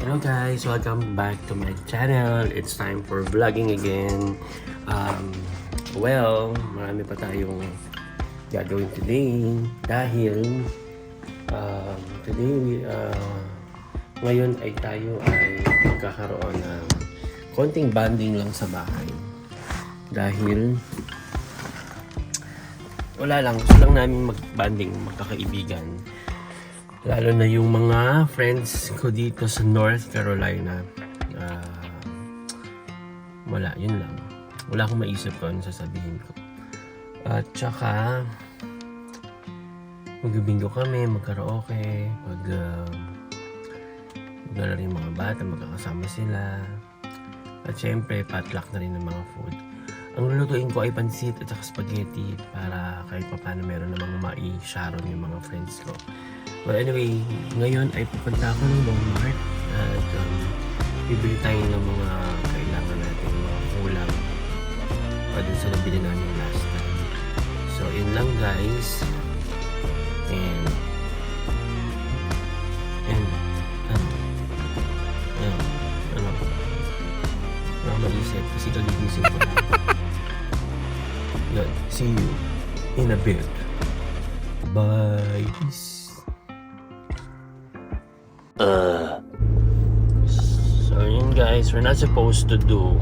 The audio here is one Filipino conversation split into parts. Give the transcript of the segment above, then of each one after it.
Hello guys, welcome back to my channel. It's time for vlogging again. Marami pa tayong gagawin today dahil ngayon ay tayo ay magkakaroon ng konting bonding lang sa bahay dahil gusto lang namin mag-bonding magkakaibigan, lalo na yung mga friends ko dito sa North Carolina. Yun lang. Wala akong maisip ko ano sasabihin ko. At saka magbibingo kami, magkaraoke, maglaro yung mga bata, magkakasama sila. At syempre, potluck na rin ng mga food. Ang lulutuin ko ay pansit at saka spaghetti para kahit pa paano meron namang mai-sharon yung mga friends ko. Well, anyway, ngayon ay pupunta ako ng Walmart at bibili tayo ng mga kailangan natin, mga kulang pa dun sa nabili namin last time. So, yun lang guys. And maisip kasi kagigising ko lang. Yun, see you in a bit. Bye. So yun guys, we're not supposed to do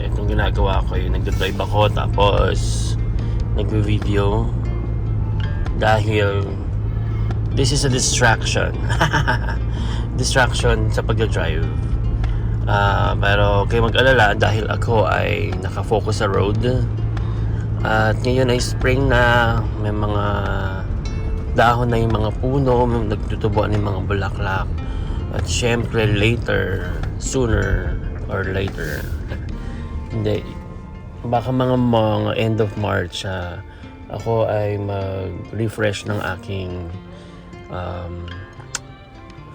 itong ginagawa ko yung nagdadrive ako tapos nagve-video dahil this is a distraction. Distraction sa pagdadrive. Pero kayo mag-alala dahil ako ay nakafocus sa road at ngayon ay spring na, may mga dahon na yung mga puno, nagtutubuan yung mga bulaklak at syempre sooner or later hindi, baka mga end of March ako ay mag-refresh ng aking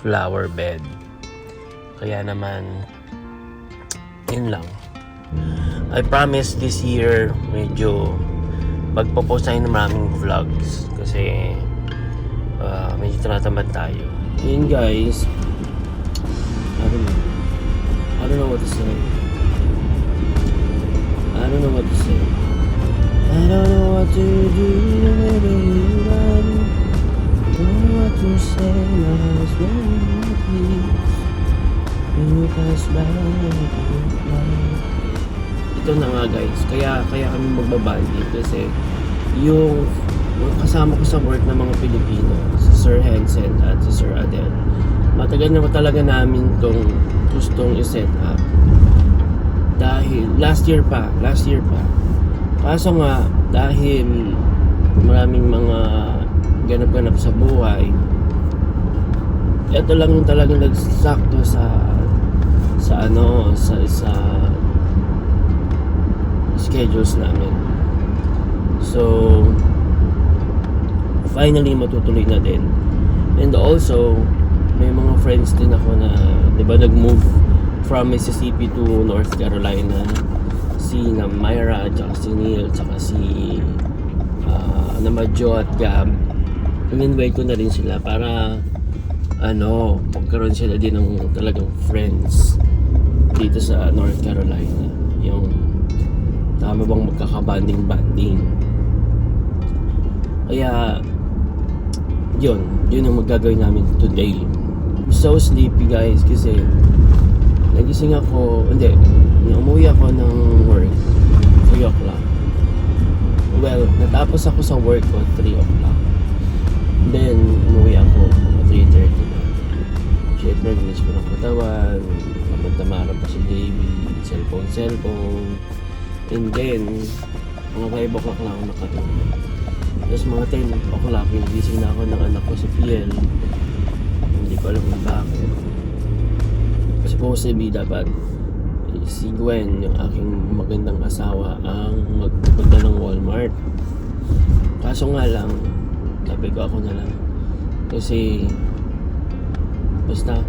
flower bed. Kaya naman yun lang. I promise this year medyo magpo-post tayo ng maraming vlogs kasi medyo tinatamad tayo. Yun guys, I don't know what to say. I don't know what to say. I don't know what to do. Maybe you don't know what to say. My heart's very please. You pass by. Ito na nga guys, kaya kami magbabanding kasi yung kasama ko sa work ng mga Pilipino, si Sir Hensen at si Sir Adel, matagal na talaga namin itong gustong i-set up dahil last year pa kaso nga dahil maraming mga ganap-ganap sa buhay, ito lang yung talagang nagsakto sa schedules namin. So finally matutuloy na din. And also may mga friends din ako na 'di ba nag-move from Mississippi to North Carolina, si Myra at saka si Neil at saka si Namadjo at Gab. In-invite ko na rin sila para magkaroon sila din ng talagang friends dito sa North Carolina, yung tama bang magkakabanding. Kaya yun ang magagawin namin today. I'm so sleepy guys kasi nagising ako, umuwi ako ng work 3 o'clock. Well, natapos ako sa work ko 3 o'clock. Then umuwi ako 3:30 na. Siyempre, ginis ko ng katawan, tamad-tamaran pa si baby, cellphone. And then mga 5 o'clock lang ako nakatulog. Tapos mga 10 o'clock, nagising na ako ng anak ko si Piel. Hindi ko alam kung bakit. Supposedly dapat si Gwen, yung aking magandang asawa, ang magpupunta ng Walmart. Kaso nga lang, sabi ko ako na lang. Kasi basta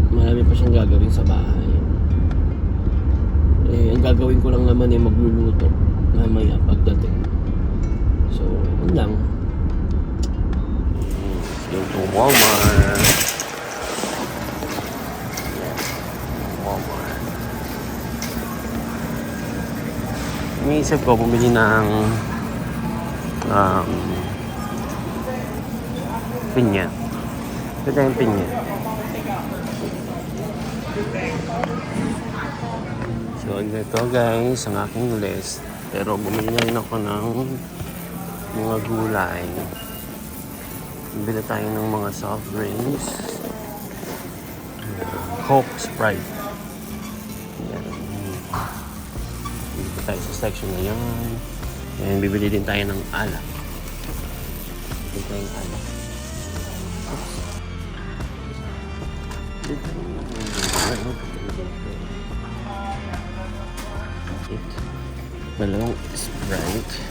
marami pa siyang gagawin sa bahay. Ang gagawin ko lang naman ay magluluto mamaya pagdating. So, yun lang. Yung Walmart. Walmart. Iniisip ko bumili ng pinya. Ito tayong pinya. So, ito guys, ang aking list. Pero bumili na rin ako ng mga gulay. Bili tayo ng mga soft drinks. Coke, Sprite. Yan. Bili tayo sa section na yan. And bibili din tayo ng alak. Bibili tayo ng alak. Dalawang Sprite.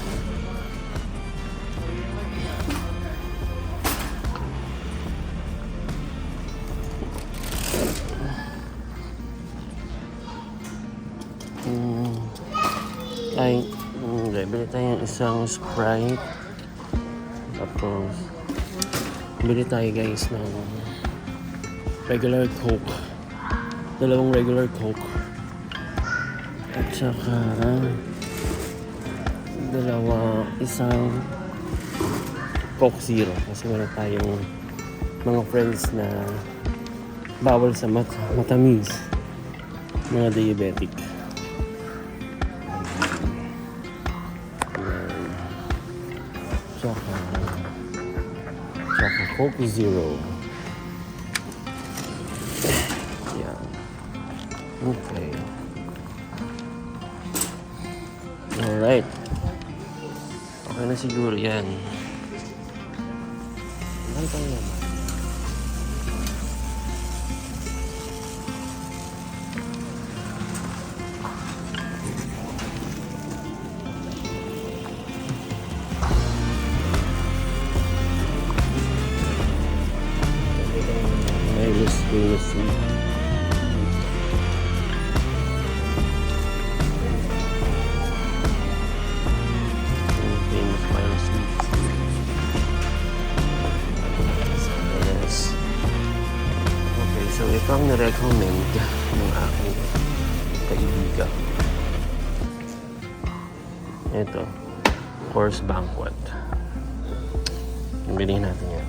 Bili tayo ng isang Sprite. Tapos bili tayo guys ng regular Coke. Dalawang regular Coke. At saka isang Coke Zero. Kasi meron tayong mga friends na bawal sa matamis. Mga diabetic. Tsaka Coke Zero. Yan. Okay. Alright. Okay na siguro yan. Ano tayo naman? Stainless steel. Famous wireless yes. Okay, so ito ang nirecommend ng aking kaibigan. Ito, Coors Banquet. Bilhin natin yan.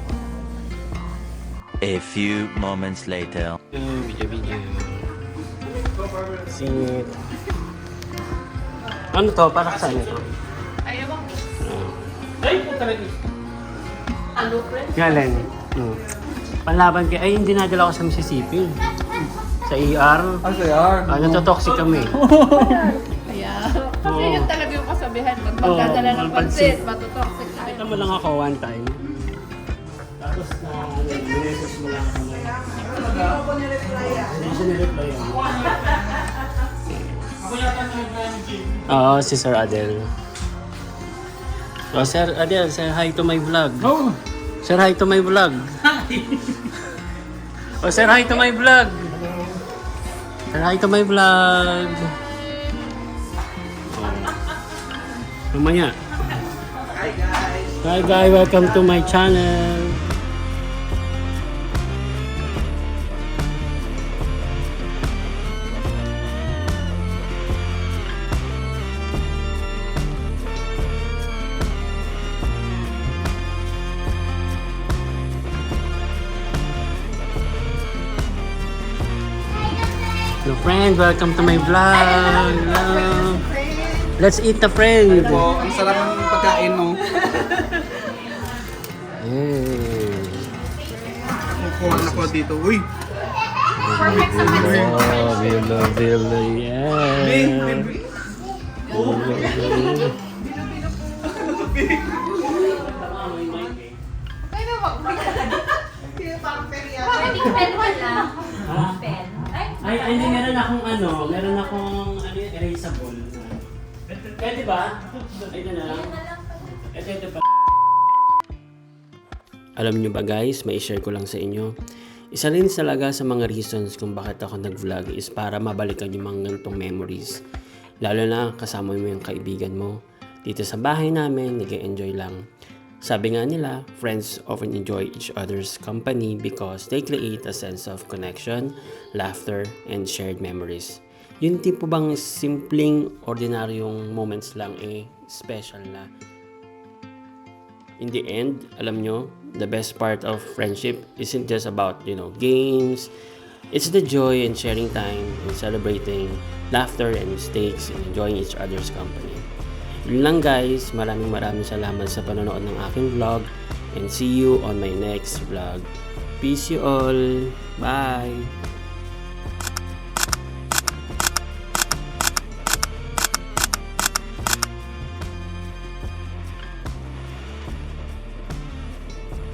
A few moments later. Video. Singit. Ano to? Para saan ito? Ayaw mo. Ay, puta rin. Ano, friend? Galing. Panlaban kayo. Ay, hindi nadala ko sa Mississippi. Sa ER. Sa ER? Natotoxic kami. Kaya, kasi yun talaga yung kasabihan. Magdadala ng pansit, matutoxic tayo. Kita mo lang ako one time. Tapos na, minesos mo lang ako. Hindi ko nireply yan. Oo, si Sir Adel. Oh, Sir Adel, say hi to my vlog. Oh! Sir, hi to my vlog. Oh, Sir, hi to my vlog. Sir, hi to my vlog. Mamaya. Hi guys! Hi guys, welcome to my channel. Hello friend, welcome to my vlog. Hello. Let's eat the friend. Po, ang sarap ng pagkain, no? Kukuha na ko dito. Uy! Bilo, yeah. Pwede pen wala. Pen. Ay, hindi, meron akong yung erasable. Pwede ba? Ito na lang. Ito pa. Alam nyo ba guys, may share ko lang sa inyo. Isa rin talaga sa mga reasons kung bakit ako nag-vlog is para mabalikan yung mga ganitong memories. Lalo na kasama mo yung kaibigan mo. Dito sa bahay namin, nag-enjoy lang. Sabi nga nila, friends often enjoy each other's company because they create a sense of connection, laughter, and shared memories. Yung tipo bang simpleng, ordinaryong moments lang special na. In the end, alam nyo, the best part of friendship isn't just about, games. It's the joy in sharing time and celebrating laughter and mistakes and enjoying each other's company. Yun lang guys, maraming salamat sa panonood ng aking vlog and see you on my next vlog. Peace you all. Bye!